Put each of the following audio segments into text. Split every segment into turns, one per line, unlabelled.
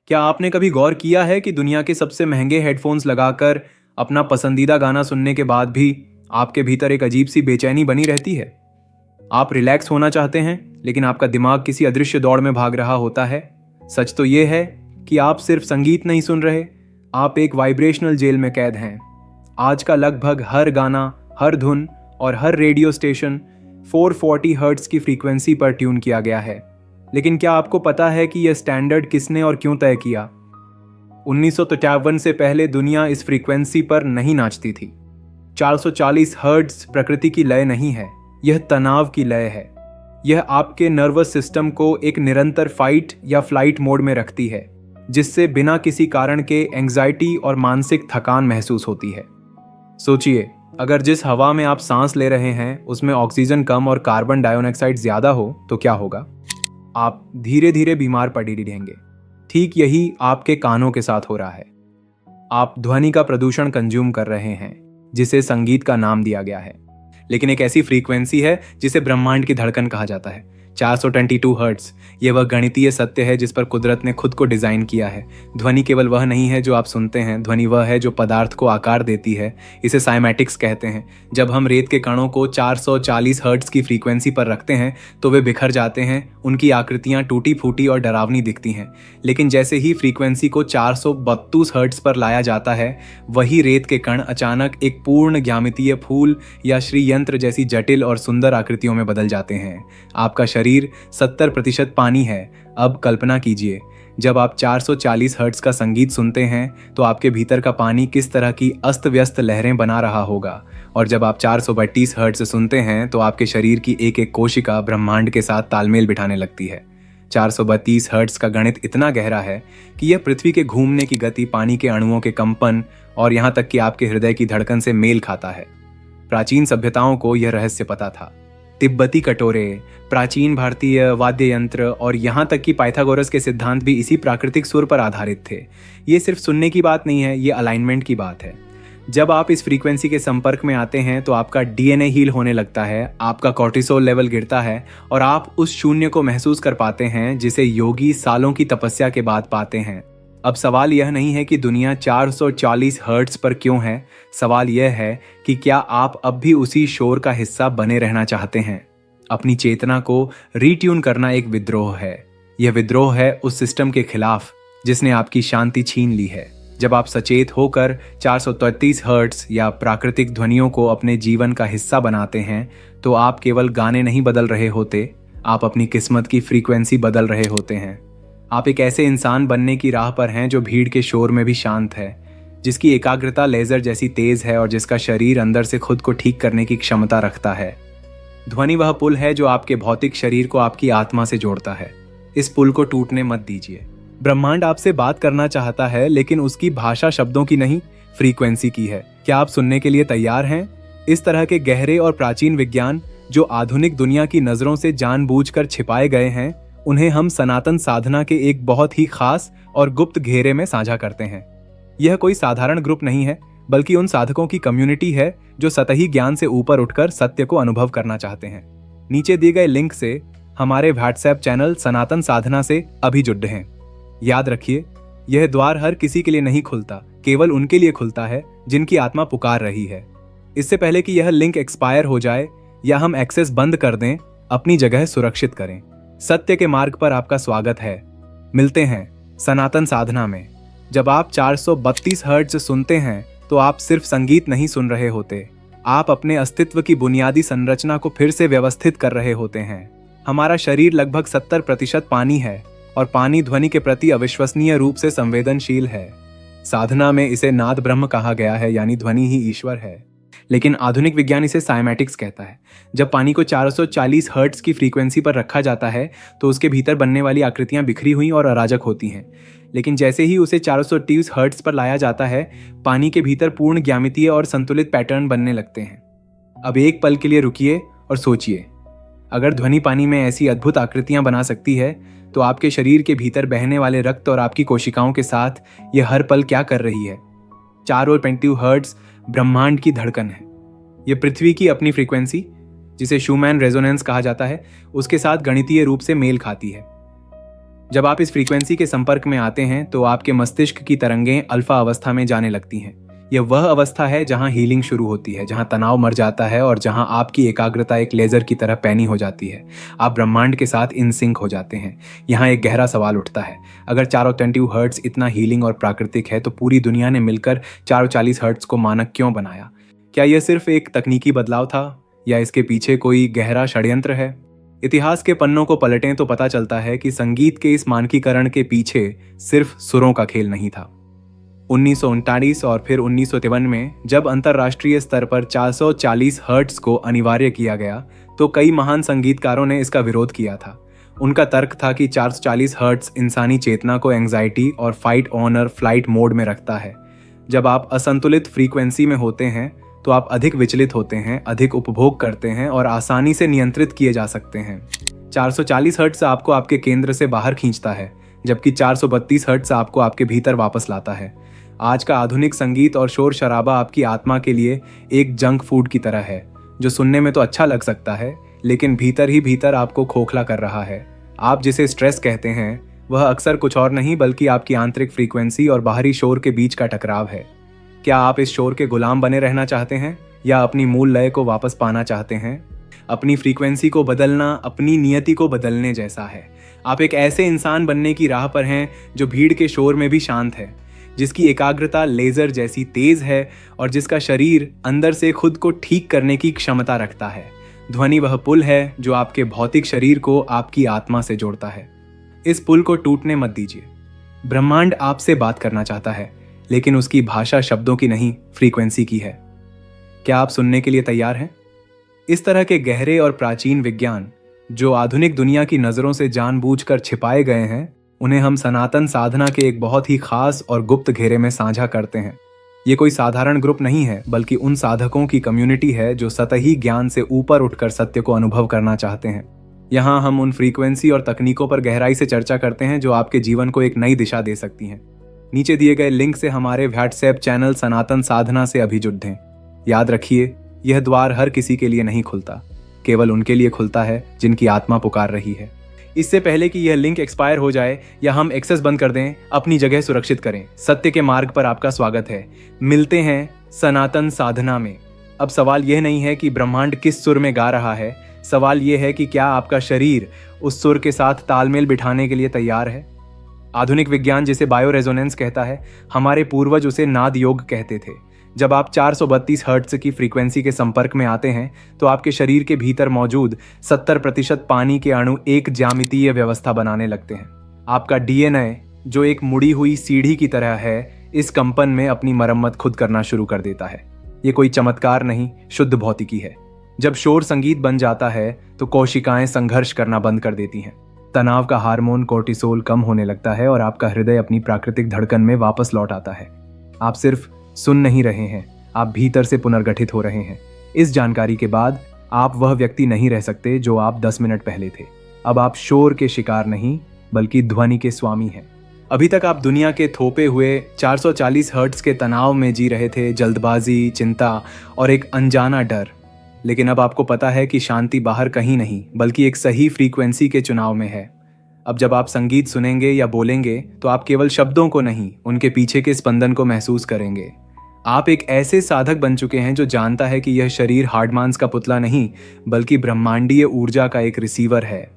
क्या आपने कभी गौर किया है कि दुनिया के सबसे महंगे हेडफोन्स लगाकर अपना पसंदीदा गाना सुनने के बाद भी आपके भीतर एक अजीब सी बेचैनी बनी रहती है? आप रिलैक्स होना चाहते हैं, लेकिन आपका दिमाग किसी अदृश्य दौड़ में भाग रहा होता है। सच तो यह है कि आप सिर्फ संगीत नहीं सुन रहे, आप एक वाइब्रेशनल जेल में कैद हैं। आज का लगभग हर गाना, हर धुन और हर रेडियो स्टेशन 440 हर्ट्ज की फ्रीक्वेंसी पर ट्यून किया गया है। लेकिन क्या आपको पता है कि यह स्टैंडर्ड किसने और क्यों तय किया? 1953 से पहले दुनिया इस फ्रीक्वेंसी पर नहीं नाचती थी। 440 हर्ट्ज प्रकृति की लय नहीं है, यह तनाव की लय है। यह आपके नर्वस सिस्टम को एक निरंतर फाइट या फ्लाइट मोड में रखती है, जिससे बिना किसी कारण के एंग्जाइटी और मानसिक थकान महसूस होती है। सोचिए, अगर जिस हवा में आप सांस ले रहे हैं उसमें ऑक्सीजन कम और कार्बन डाइऑक्साइड ज्यादा हो तो क्या होगा? आप धीरे धीरे बीमार पड़ी रहेंगे। ठीक यही आपके कानों के साथ हो रहा है। आप ध्वनि का प्रदूषण कंज्यूम कर रहे हैं, जिसे संगीत का नाम दिया गया है। लेकिन एक ऐसी फ्रीक्वेंसी है जिसे ब्रह्मांड की धड़कन कहा जाता है, 422 हर्ट्ज। यह वह गणितीय सत्य है जिस पर कुदरत ने खुद को डिजाइन किया है। ध्वनि केवल वह नहीं है जो आप सुनते हैं, ध्वनि वह है जो पदार्थ को आकार देती है। इसे साइमैटिक्स कहते हैं। जब हम रेत के कणों को 440 हर्ट्ज की फ्रीक्वेंसी पर रखते हैं तो वे बिखर जाते हैं, उनकी आकृतियां टूटी फूटी और डरावनी दिखती हैं। लेकिन जैसे ही फ्रीक्वेंसी को 432 हर्ट्ज पर लाया जाता है, वही रेत के कण अचानक एक पूर्ण ज्यामितीय फूल या श्रीयंत्र जैसी जटिल और सुंदर आकृतियों में बदल जाते हैं। आपका शरीर 70% पानी है। अब कल्पना कीजिए, जब आप 440 हर्ट्ज का संगीत सुनते हैं तो आपके भीतर का पानी किस तरह की अस्त व्यस्त लहरें बना रहा होगा। और जब आप 432 हर्ट्ज सुनते हैं तो आपके शरीर की एक एक कोशिका ब्रह्मांड के साथ तालमेल बिठाने लगती है। 432 हर्ट्ज का गणित इतना गहरा है कि यह पृथ्वी के घूमने की गति, पानी के अणुओं के कंपन और यहाँ तक कि आपके हृदय की धड़कन से मेल खाता है। प्राचीन सभ्यताओं को यह रहस्य पता था। तिब्बती कटोरे, प्राचीन भारतीय वाद्य यंत्र और यहाँ तक कि पाइथागोरस के सिद्धांत भी इसी प्राकृतिक सुर पर आधारित थे। ये सिर्फ सुनने की बात नहीं है, ये अलाइनमेंट की बात है। जब आप इस फ्रीक्वेंसी के संपर्क में आते हैं तो आपका डीएनए हील होने लगता है, आपका कॉर्टिसोल लेवल गिरता है और आप उस शून्य को महसूस कर पाते हैं जिसे योगी सालों की तपस्या के बाद पाते हैं। अब सवाल यह नहीं है कि दुनिया 440 हर्ट्ज पर क्यों है, सवाल यह है कि क्या आप अब भी उसी शोर का हिस्सा बने रहना चाहते हैं। अपनी चेतना को रीट्यून करना एक विद्रोह है। यह विद्रोह है उस सिस्टम के खिलाफ जिसने आपकी शांति छीन ली है। जब आप सचेत होकर 433 हर्ट्ज या प्राकृतिक ध्वनियों को अपने जीवन का हिस्सा बनाते हैं तो आप केवल गाने नहीं बदल रहे होते, आप अपनी किस्मत की फ्रीक्वेंसी बदल रहे होते हैं। आप एक ऐसे इंसान बनने की राह पर हैं जो भीड़ के शोर में भी शांत है, जिसकी एकाग्रता लेजर जैसी तेज है और जिसका शरीर अंदर से खुद को ठीक करने की क्षमता रखता है। ध्वनि वह पुल है जो आपके भौतिक शरीर को आपकी आत्मा से जोड़ता है। इस पुल को टूटने मत दीजिए। ब्रह्मांड आपसे बात करना चाहता है, लेकिन उसकी भाषा शब्दों की नहीं, फ्रीक्वेंसी की है। क्या आप सुनने के लिए तैयार हैं? इस तरह के गहरे और प्राचीन विज्ञान जो आधुनिक दुनिया की नजरों से जानबूझकर छिपाए गए हैं, उन्हें हम सनातन साधना के एक बहुत ही खास और गुप्त घेरे में साझा करते हैं। यह कोई साधारण ग्रुप नहीं है, बल्कि उन साधकों की कम्युनिटी है जो सतही ज्ञान से ऊपर उठकर सत्य को अनुभव करना चाहते हैं। नीचे दिए गए लिंक से हमारे व्हाट्सएप चैनल सनातन साधना से अभी जुड़ रहे हैं। याद रखिए, यह द्वार हर किसी के लिए नहीं खुलता, केवल उनके लिए खुलता है जिनकी आत्मा पुकार रही है। इससे पहले कि यह लिंक एक्सपायर हो जाए या हम एक्सेस बंद कर दें, अपनी जगह सुरक्षित करें। सत्य के मार्ग पर आपका स्वागत है। मिलते हैं सनातन साधना में। जब आप 432 हर्ट्ज सुनते हैं तो आप सिर्फ संगीत नहीं सुन रहे होते, आप अपने अस्तित्व की बुनियादी संरचना को फिर से व्यवस्थित कर रहे होते हैं। हमारा शरीर लगभग 70% पानी है और पानी ध्वनि के प्रति अविश्वसनीय रूप से संवेदनशील है। साधना में इसे नाद ब्रह्म कहा गया है, यानी ध्वनि ही ईश्वर है। लेकिन आधुनिक विज्ञान इसे साइमैटिक्स कहता है। जब पानी को 440 हर्ट्ज की फ्रीक्वेंसी पर रखा जाता है तो उसके भीतर बनने वाली आकृतियां बिखरी हुई और अराजक होती हैं। लेकिन जैसे ही उसे 430 हर्ट्ज पर लाया जाता है, पानी के भीतर पूर्ण ज्यामितीय और संतुलित पैटर्न बनने लगते हैं। अब एक पल के लिए रुकिए और सोचिए, अगर ध्वनि पानी में ऐसी अद्भुत आकृतियां बना सकती है तो आपके शरीर के भीतर बहने वाले रक्त और आपकी कोशिकाओं के साथ यह हर पल क्या कर रही है। 422 हर्ट्ज ब्रह्मांड की धड़कन है। यह पृथ्वी की अपनी फ्रीक्वेंसी, जिसे शूमैन रेजोनेंस कहा जाता है, उसके साथ गणितीय रूप से मेल खाती है। जब आप इस फ्रीक्वेंसी के संपर्क में आते हैं तो आपके मस्तिष्क की तरंगें अल्फा अवस्था में जाने लगती हैं। यह वह अवस्था है जहां हीलिंग शुरू होती है, जहां तनाव मर जाता है और जहां आपकी एकाग्रता एक लेजर की तरह पैनी हो जाती है। आप ब्रह्मांड के साथ इन सिंक हो जाते हैं। यहाँ एक गहरा सवाल उठता है, अगर 420 हर्ट्ज इतना हीलिंग और प्राकृतिक है तो पूरी दुनिया ने मिलकर 440 हर्ट्ज को मानक क्यों बनाया? क्या यह सिर्फ एक तकनीकी बदलाव था या इसके पीछे कोई गहरा षड्यंत्र है? इतिहास के पन्नों को पलटें तो पता चलता है कि संगीत के इस मानकीकरण के पीछे सिर्फ सुरों का खेल नहीं था। 1939 और फिर 1953 में जब अंतर्राष्ट्रीय स्तर पर 440 हर्ट्ज को अनिवार्य किया गया तो कई महान संगीतकारों ने इसका विरोध किया था। उनका तर्क था कि 440 हर्ट्ज इंसानी चेतना को एंग्जाइटी और फाइट ऑन और फ्लाइट मोड में रखता है। जब आप असंतुलित फ्रीक्वेंसी में होते हैं तो आप अधिक विचलित होते हैं, अधिक उपभोग करते हैं और आसानी से नियंत्रित किए जा सकते हैं। 440 हर्ट्ज आपको आपके केंद्र से बाहर खींचता है, जबकि 432 हर्ट्ज आपको आपके भीतर वापस लाता है। आज का आधुनिक संगीत और शोर शराबा आपकी आत्मा के लिए एक जंक फूड की तरह है, जो सुनने में तो अच्छा लग सकता है लेकिन भीतर ही भीतर आपको खोखला कर रहा है। आप जिसे स्ट्रेस कहते हैं वह अक्सर कुछ और नहीं बल्कि आपकी आंतरिक फ्रीक्वेंसी और बाहरी शोर के बीच का टकराव है। क्या आप इस शोर के गुलाम बने रहना चाहते हैं या अपनी मूल लय को वापस पाना चाहते हैं? अपनी फ्रीक्वेंसी को बदलना अपनी नियति को बदलने जैसा है। आप एक ऐसे इंसान बनने की राह पर हैं जो भीड़ के शोर में भी शांत है, जिसकी एकाग्रता लेजर जैसी तेज है और जिसका शरीर अंदर से खुद को ठीक करने की क्षमता रखता है। ध्वनि वह पुल है जो आपके भौतिक शरीर को आपकी आत्मा से जोड़ता है। इस पुल को टूटने मत दीजिए। ब्रह्मांड आपसे बात करना चाहता है, लेकिन उसकी भाषा शब्दों की नहीं, फ्रीक्वेंसी की है। क्या आप सुनने के लिए तैयार हैं? इस तरह के गहरे और प्राचीन विज्ञान जो आधुनिक दुनिया की नजरों से जानबूझकर छिपाए गए हैं, उन्हें हम सनातन साधना के एक बहुत ही खास और गुप्त घेरे में साझा करते हैं। ये कोई साधारण ग्रुप नहीं है, बल्कि उन साधकों की कम्युनिटी है जो सतही ज्ञान से ऊपर उठकर सत्य को अनुभव करना चाहते हैं। यहाँ हम उन फ्रीक्वेंसी और तकनीकों पर गहराई से चर्चा करते हैं जो आपके जीवन को एक नई दिशा दे सकती हैं। नीचे दिए गए लिंक से हमारे व्हाट्सएप चैनल सनातन साधना से अभी जुड़ दें। याद रखिए, यह द्वार हर किसी के लिए नहीं खुलता, केवल उनके लिए खुलता है जिनकी आत्मा पुकार रही है। इससे पहले कि यह लिंक एक्सपायर हो जाए या हम एक्सेस बंद कर दें, अपनी जगह सुरक्षित करें। सत्य के मार्ग पर आपका स्वागत है। मिलते हैं सनातन साधना में। अब सवाल यह नहीं है कि ब्रह्मांड किस सुर में गा रहा है, सवाल यह है कि क्या आपका शरीर उस सुर के साथ तालमेल बिठाने के लिए तैयार है। आधुनिक विज्ञान जिसे बायो रेजोनेंस कहता है, हमारे पूर्वज उसे नाद योग कहते थे। जब आप 432 हर्ट्ज की फ्रीक्वेंसी के संपर्क में आते हैं तो आपके शरीर के भीतर मौजूद 70% पानी के अणु एक ज्यामितीय व्यवस्था बनाने लगते हैं। आपका डीएनए, जो एक मुड़ी हुई सीढ़ी की तरह है, इस कंपन में अपनी मरम्मत खुद करना शुरू कर देता है। ये कोई चमत्कार नहीं, शुद्ध भौतिकी है। जब शोर संगीत बन जाता है तो कोशिकाएं संघर्ष करना बंद कर देती हैं। तनाव का हार्मोन कोर्टिसोल कम होने लगता है और आपका हृदय अपनी प्राकृतिक धड़कन में वापस लौट आता है। आप सिर्फ सुन नहीं रहे हैं, आप भीतर से पुनर्गठित हो रहे हैं। इस जानकारी के बाद आप वह व्यक्ति नहीं रह सकते जो आप 10 मिनट पहले थे। अब आप शोर के शिकार नहीं, बल्कि ध्वनि के स्वामी हैं। अभी तक आप दुनिया के थोपे हुए 440 हर्ट्ज के तनाव में जी रहे थे, जल्दबाजी, चिंता और एक अनजाना डर। लेकिन अब आपको पता है कि शांति बाहर कहीं नहीं, बल्कि एक सही फ्रीक्वेंसी के चुनाव में है। अब जब आप संगीत सुनेंगे या बोलेंगे तो आप केवल शब्दों को नहीं, उनके पीछे के स्पंदन को महसूस करेंगे। आप एक ऐसे साधक बन चुके हैं जो जानता है कि यह शरीर हार्डमांस का पुतला नहीं, बल्कि ब्रह्मांडीय ऊर्जा का एक रिसीवर है।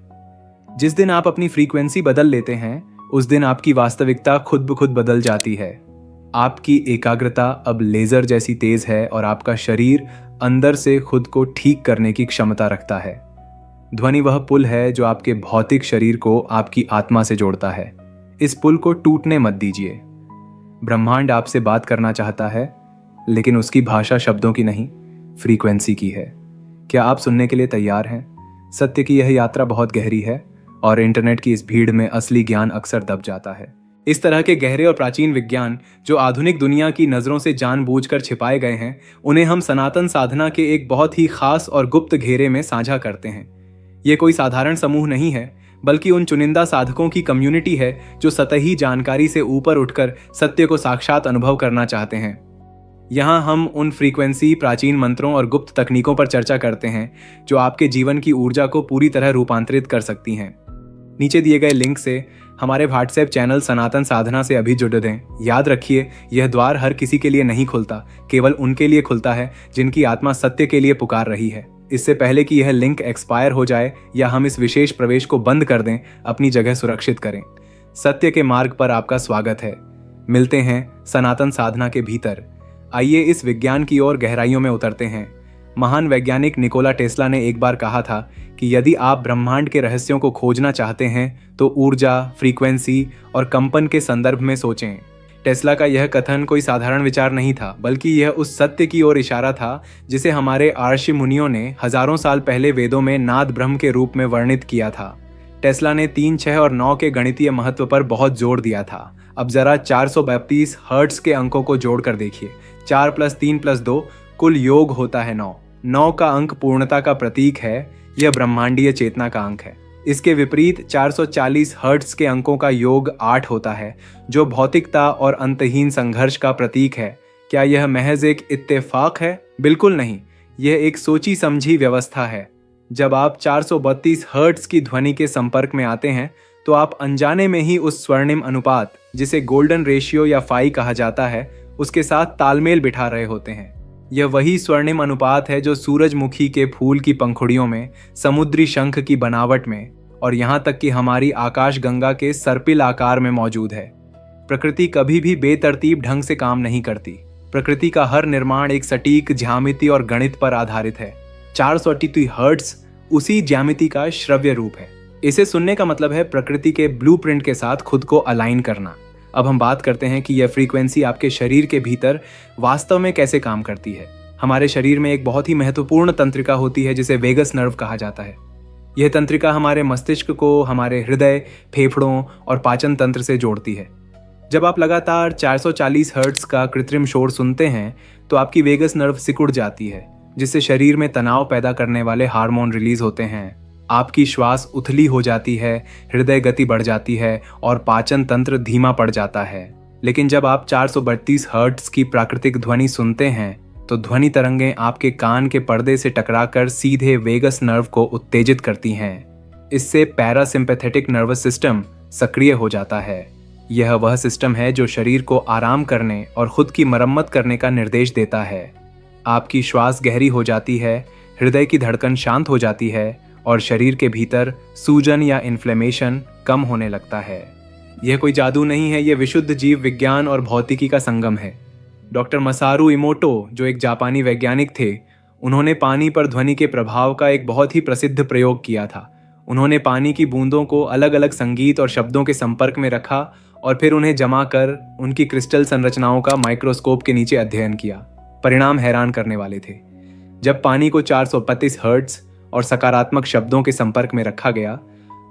जिस दिन आप अपनी फ्रीक्वेंसी बदल लेते हैं, उस दिन आपकी वास्तविकता खुद ब खुद बदल जाती है। आपकी एकाग्रता अब लेजर जैसी तेज है और आपका शरीर अंदर से खुद को ठीक करने की क्षमता रखता है। ध्वनि वह पुल है जो आपके भौतिक शरीर को आपकी आत्मा से जोड़ता है। इस पुल को टूटने मत दीजिए। ब्रह्मांड आपसे बात करना चाहता है, लेकिन उसकी भाषा शब्दों की नहीं, फ्रीक्वेंसी की है। क्या आप सुनने के लिए तैयार हैं? सत्य की यह यात्रा बहुत गहरी है और इंटरनेट की इस भीड़ में असली ज्ञान अक्सर दब जाता है। इस तरह के गहरे और प्राचीन विज्ञान जो आधुनिक दुनिया की नज़रों से जानबूझकर छिपाए गए हैं, उन्हें हम सनातन साधना के एक बहुत ही खास और गुप्त घेरे में साझा करते हैं। ये कोई साधारण समूह नहीं है, बल्कि उन चुनिंदा साधकों की कम्युनिटी है जो सतही जानकारी से ऊपर उठकर सत्य को साक्षात अनुभव करना चाहते हैं। यहाँ हम उन फ्रीक्वेंसी, प्राचीन मंत्रों और गुप्त तकनीकों पर चर्चा करते हैं जो आपके जीवन की ऊर्जा को पूरी तरह रूपांतरित कर सकती हैं। नीचे दिए गए लिंक से हमारे व्हाट्सएप चैनल सनातन साधना से अभी जुड़ दें। याद रखिए, यह द्वार हर किसी के लिए नहीं खुलता, केवल उनके लिए खुलता है जिनकी आत्मा सत्य के लिए पुकार रही है। इससे पहले कि यह लिंक एक्सपायर हो जाए या हम इस विशेष प्रवेश को बंद कर दें, अपनी जगह सुरक्षित करें। सत्य के मार्ग पर आपका स्वागत है। मिलते हैं सनातन साधना के भीतर। आइए इस विज्ञान की ओर गहराइयों में उतरते हैं। महान वैज्ञानिक निकोला टेस्ला ने एक बार कहा था कि यदि आप ब्रह्मांड के रहस्यों को खोजना चाहते हैं तो ऊर्जा, फ्रीक्वेंसी और कंपन के संदर्भ में सोचें। टेस्ला का यह कथन कोई साधारण विचार नहीं था, बल्कि यह उस सत्य की ओर इशारा था जिसे हमारे आर्षि मुनियों ने हजारों साल पहले वेदों में नाद ब्रह्म के रूप में वर्णित किया था। टेस्ला ने 3, 6 और 9 के गणितीय महत्व पर बहुत जोर दिया था। अब जरा 432 हर्ट्ज के अंकों को जोड़कर देखिए। 4 + 3 + 2 कुल योग होता है 9। 9 का अंक पूर्णता का प्रतीक है। यह ब्रह्मांडीय चेतना का अंक है। इसके विपरीत 440 हर्ट्ज के अंकों का योग 8 होता है, जो भौतिकता और अंतहीन संघर्ष का प्रतीक है। क्या यह महज एक इत्तेफाक है? बिल्कुल नहीं, यह एक सोची समझी व्यवस्था है। जब आप 432 हर्ट्ज की ध्वनि के संपर्क में आते हैं तो आप अनजाने में ही उस स्वर्णिम अनुपात, जिसे गोल्डन रेशियो या फाई कहा जाता है, उसके साथ तालमेल बिठा रहे होते हैं। यह वही स्वर्णिम अनुपात है जो सूरजमुखी के फूल की पंखुड़ियों में, समुद्री शंख की बनावट में और यहाँ तक कि हमारी आकाश गंगा के सर्पिल आकार में मौजूद है। प्रकृति कभी भी बेतरतीब ढंग से काम नहीं करती। प्रकृति का हर निर्माण एक सटीक ज्यामिति और गणित पर आधारित है। 432 हर्ट्ज उसी ज्यामिति का श्रव्य रूप है। इसे सुनने का मतलब है प्रकृति के ब्लूप्रिंट के साथ खुद को अलाइन करना। अब हम बात करते हैं कि यह फ्रीक्वेंसी आपके शरीर के भीतर वास्तव में कैसे काम करती है। हमारे शरीर में एक बहुत ही महत्वपूर्ण तंत्रिका होती है जिसे वेगस नर्व कहा जाता है। यह तंत्रिका हमारे मस्तिष्क को हमारे हृदय, फेफड़ों और पाचन तंत्र से जोड़ती है। जब आप लगातार 440 हर्ट्ज का कृत्रिम शोर सुनते हैं तो आपकी वेगस नर्व सिकुड़ जाती है, जिससे शरीर में तनाव पैदा करने वाले हार्मोन रिलीज होते हैं। आपकी श्वास उथली हो जाती है, हृदय गति बढ़ जाती है और पाचन तंत्र धीमा पड़ जाता है। लेकिन जब आप 432 हर्ट्ज की प्राकृतिक ध्वनि सुनते हैं तो ध्वनि तरंगें आपके कान के पर्दे से टकराकर सीधे वेगस नर्व को उत्तेजित करती हैं। इससे पैरासिम्पैथेटिक नर्वस सिस्टम सक्रिय हो जाता है। यह वह सिस्टम है जो शरीर को आराम करने और खुद की मरम्मत करने का निर्देश देता है। आपकी श्वास गहरी हो जाती है, हृदय की धड़कन शांत हो जाती है और शरीर के भीतर सूजन या इन्फ्लेमेशन कम होने लगता है। यह कोई जादू नहीं है, यह विशुद्ध जीव विज्ञान और भौतिकी का संगम है। डॉक्टर मसारू इमोटो, जो एक जापानी वैज्ञानिक थे, उन्होंने पानी पर ध्वनि के प्रभाव का एक बहुत ही प्रसिद्ध प्रयोग किया था। उन्होंने पानी की बूंदों को अलग अलग संगीत और शब्दों के संपर्क में रखा और फिर उन्हें जमा कर उनकी क्रिस्टल संरचनाओं का माइक्रोस्कोप के नीचे अध्ययन किया। परिणाम हैरान करने वाले थे। जब पानी को 432 हर्ट्ज और सकारात्मक शब्दों के संपर्क में रखा गया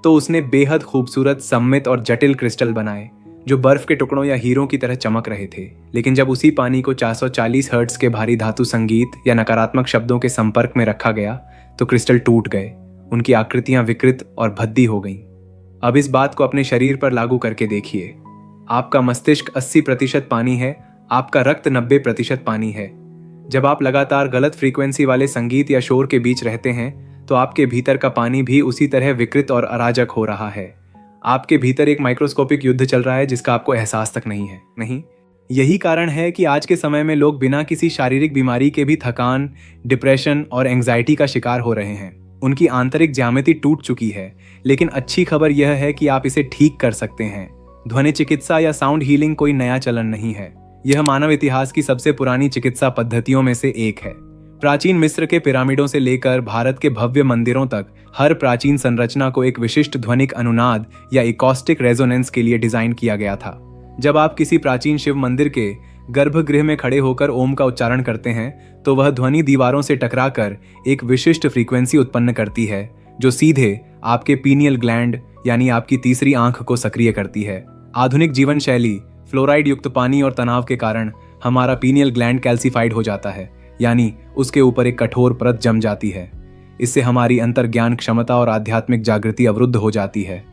तो उसने बेहद खूबसूरत, सममित और जटिल क्रिस्टल बनाए जो बर्फ के टुकड़ों या हीरों की तरह चमक रहे थे। लेकिन जब उसी पानी को 440 हर्ट्ज के भारी धातु संगीत या नकारात्मक शब्दों के संपर्क में रखा गया तो क्रिस्टल टूट गए, उनकी आकृतियां विकृत और भद्दी हो गईं। अब इस बात को अपने शरीर पर लागू करके देखिए। आपका मस्तिष्क 80% पानी है, आपका रक्त 90% पानी है। जब आप लगातार गलत फ्रीक्वेंसी वाले संगीत या शोर के बीच रहते हैं तो आपके भीतर का पानी भी उसी तरह विकृत और अराजक हो रहा है। आपके भीतर एक माइक्रोस्कोपिक युद्ध चल रहा है जिसका आपको एहसास तक नहीं है। नहीं, यही कारण है कि आज के समय में लोग बिना किसी शारीरिक बीमारी के भी थकान, डिप्रेशन और एंग्जाइटी का शिकार हो रहे हैं। उनकी आंतरिक ज्यामिति टूट चुकी है। लेकिन अच्छी खबर यह है कि आप इसे ठीक कर सकते हैं। ध्वनि चिकित्सा या साउंड हीलिंग कोई नया चलन नहीं है। यह मानव इतिहास की सबसे पुरानी चिकित्सा पद्धतियों में से एक है। प्राचीन मिस्र के पिरामिडों से लेकर भारत के भव्य मंदिरों तक हर प्राचीन संरचना को एक विशिष्ट ध्वनिक अनुनाद या इकोस्टिक रेजोनेंस के लिए डिजाइन किया गया था। जब आप किसी प्राचीन शिव मंदिर के गर्भगृह में खड़े होकर ओम का उच्चारण करते हैं तो वह ध्वनि दीवारों से टकराकर एक विशिष्ट फ्रीक्वेंसी उत्पन्न करती है जो सीधे आपके पीनियल ग्लैंड यानी आपकी तीसरी आंख को सक्रिय करती है। आधुनिक जीवन शैली, फ्लोराइड युक्त पानी और तनाव के कारण हमारा पीनियल ग्लैंड कैल्सिफाइड हो जाता है, यानी उसके ऊपर एक कठोर परत जम जाती है। इससे हमारी अंतर्ज्ञान क्षमता और आध्यात्मिक जागृति अवरुद्ध हो जाती है।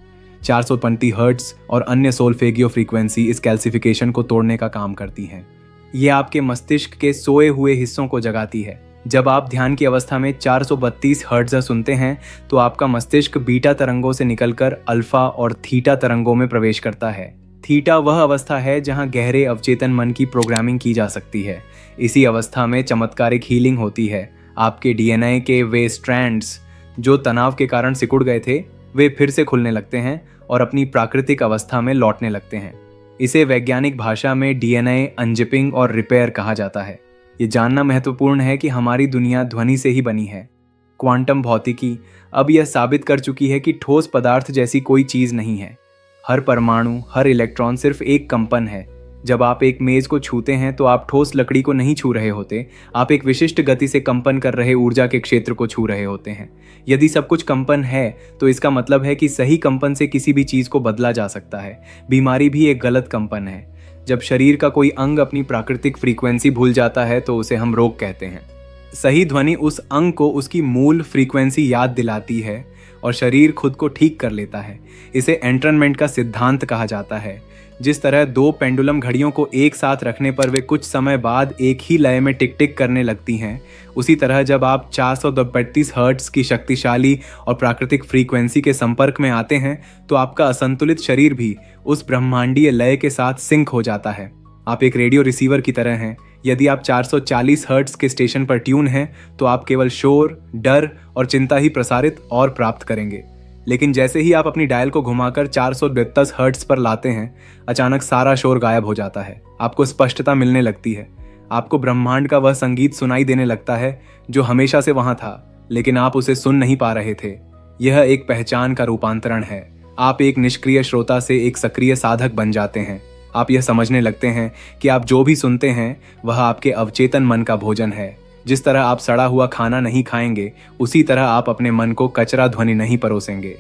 435 हर्ट्ज और अन्य सोल्फेगियो फ्रीक्वेंसी इस कैल्सिफिकेशन को तोड़ने का काम करती हैं। ये आपके मस्तिष्क के सोए हुए हिस्सों को जगाती है। जब आप ध्यान की अवस्था में 432 हर्ट्ज सुनते हैं तो आपका मस्तिष्क बीटा तरंगों से निकलकर अल्फा और थीटा तरंगों में प्रवेश करता है। थीटा वह अवस्था है जहां गहरे अवचेतन मन की प्रोग्रामिंग की जा सकती है। इसी अवस्था में चमत्कारिक हीलिंग होती है। आपके डीएनए के वे स्ट्रैंड्स जो तनाव के कारण सिकुड़ गए थे, वे फिर से खुलने लगते हैं और अपनी प्राकृतिक अवस्था में लौटने लगते हैं। इसे वैज्ञानिक भाषा में डीएनए अनजिपिंग और रिपेयर कहा जाता है। ये जानना महत्वपूर्ण है कि हमारी दुनिया ध्वनि से ही बनी है। क्वांटम भौतिकी अब यह साबित कर चुकी है कि ठोस पदार्थ जैसी कोई चीज़ नहीं है। हर परमाणु, हर इलेक्ट्रॉन सिर्फ एक कंपन है। जब आप एक मेज को छूते हैं तो आप ठोस लकड़ी को नहीं छू रहे होते, आप एक विशिष्ट गति से कंपन कर रहे ऊर्जा के क्षेत्र को छू रहे होते हैं। यदि सब कुछ कंपन है तो इसका मतलब है कि सही कंपन से किसी भी चीज़ को बदला जा सकता है। बीमारी भी एक गलत कंपन है। जब शरीर का कोई अंग अपनी प्राकृतिक फ्रीक्वेंसी भूल जाता है तो उसे हम रोग कहते हैं। सही ध्वनि उस अंग को उसकी मूल फ्रीक्वेंसी याद दिलाती है और शरीर खुद को ठीक कर लेता है। इसे एंटरनमेंट का सिद्धांत कहा जाता है। जिस तरह दो पेंडुलम घड़ियों को एक साथ रखने पर वे कुछ समय बाद एक ही लय में टिक टिक करने लगती हैं, उसी तरह जब आप 432 हर्ट्ज की शक्तिशाली और प्राकृतिक फ्रीक्वेंसी के संपर्क में आते हैं तो आपका असंतुलित शरीर भी उस ब्रह्मांडीय लय के साथ सिंक हो जाता है। आप एक रेडियो रिसीवर की तरह हैं। यदि आप 440 हर्ट्ज के स्टेशन पर ट्यून हैं तो आप केवल शोर, डर और चिंता ही प्रसारित और प्राप्त करेंगे। लेकिन जैसे ही आप अपनी डायल को घुमाकर 442 हर्ट्ज पर लाते हैं, अचानक सारा शोर गायब हो जाता है। आपको स्पष्टता मिलने लगती है। आपको ब्रह्मांड का वह संगीत सुनाई देने लगता है जो हमेशा से वहां था, लेकिन आप उसे सुन नहीं पा रहे थे। यह एक पहचान का रूपांतरण है। आप एक निष्क्रिय श्रोता से एक सक्रिय साधक बन जाते हैं। आप यह समझने लगते हैं कि आप जो भी सुनते हैं वह आपके अवचेतन मन का भोजन है। जिस तरह आप सड़ा हुआ खाना नहीं खाएंगे, उसी तरह आप अपने मन को कचरा ध्वनि नहीं परोसेंगे।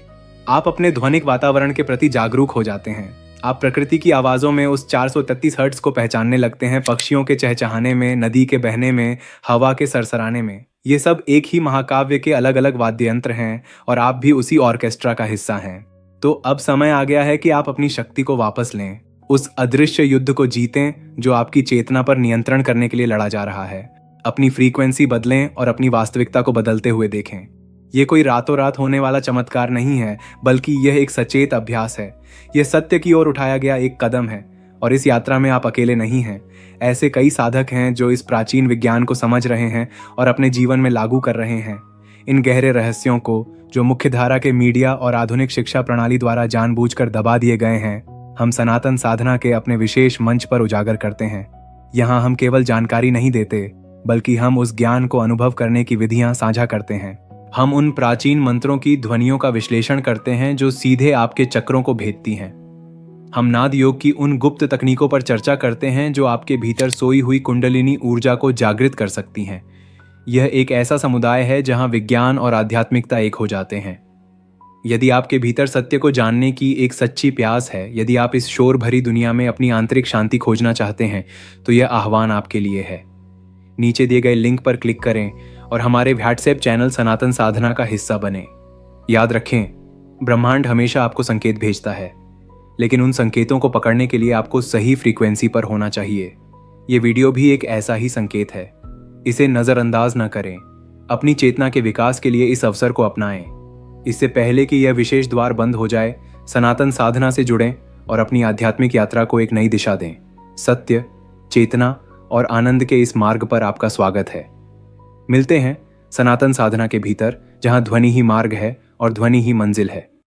आप अपने ध्वनिक वातावरण के प्रति जागरूक हो जाते हैं। आप प्रकृति की आवाज़ों में उस 433 हर्ट्ज को पहचानने लगते हैं, पक्षियों के चहचहाने में, नदी के बहने में, हवा के सरसराने में। ये सब एक ही महाकाव्य के अलग अलग वाद्य यंत्र हैं और आप भी उसी ऑर्केस्ट्रा का हिस्सा हैं। तो अब समय आ गया है कि आप अपनी शक्ति को वापस लें, उस अदृश्य युद्ध को जीतें जो आपकी चेतना पर नियंत्रण करने के लिए लड़ा जा रहा है। अपनी फ्रीक्वेंसी बदलें और अपनी वास्तविकता को बदलते हुए देखें। ये कोई रातों रात होने वाला चमत्कार नहीं है, बल्कि यह एक सचेत अभ्यास है। यह सत्य की ओर उठाया गया एक कदम है और इस यात्रा में आप अकेले नहीं हैं। ऐसे कई साधक हैं जो इस प्राचीन विज्ञान को समझ रहे हैं और अपने जीवन में लागू कर रहे हैं। इन गहरे रहस्यों को जो मुख्यधारा के मीडिया और आधुनिक शिक्षा प्रणाली द्वारा जानबूझकर दबा दिए गए हैं, हम सनातन साधना के अपने विशेष मंच पर उजागर करते हैं। यहाँ हम केवल जानकारी नहीं देते, बल्कि हम उस ज्ञान को अनुभव करने की विधियां साझा करते हैं। हम उन प्राचीन मंत्रों की ध्वनियों का विश्लेषण करते हैं जो सीधे आपके चक्रों को भेदती हैं। हम नाद योग की उन गुप्त तकनीकों पर चर्चा करते हैं जो आपके भीतर सोई हुई कुंडलिनी ऊर्जा को जागृत कर सकती हैं। यह एक ऐसा समुदाय है जहां विज्ञान और आध्यात्मिकता एक हो जाते हैं। यदि आपके भीतर सत्य को जानने की एक सच्ची प्यास है, यदि आप इस शोर भरी दुनिया में अपनी आंतरिक शांति खोजना चाहते हैं, तो यह आह्वान आपके लिए है। नीचे दिए गए लिंक पर क्लिक करें और हमारे व्हाट्सएप चैनल सनातन साधना का हिस्सा बने। याद रखें, ब्रह्मांड हमेशा आपको संकेत भेजता है, लेकिन उन संकेतों को पकड़ने के लिए आपको सही फ्रीक्वेंसी पर होना चाहिए। ये वीडियो भी एक ऐसा ही संकेत है। इसे नज़रअंदाज न करें। अपनी चेतना के विकास के लिए इस अवसर को अपनाएं। इससे पहले कि यह विशेष द्वार बंद हो जाए, सनातन साधना से जुड़ें और अपनी आध्यात्मिक यात्रा को एक नई दिशा दें। सत्य, चेतना और आनंद के इस मार्ग पर आपका स्वागत है। मिलते हैं सनातन साधना के भीतर, जहां ध्वनि ही मार्ग है और ध्वनि ही मंजिल है।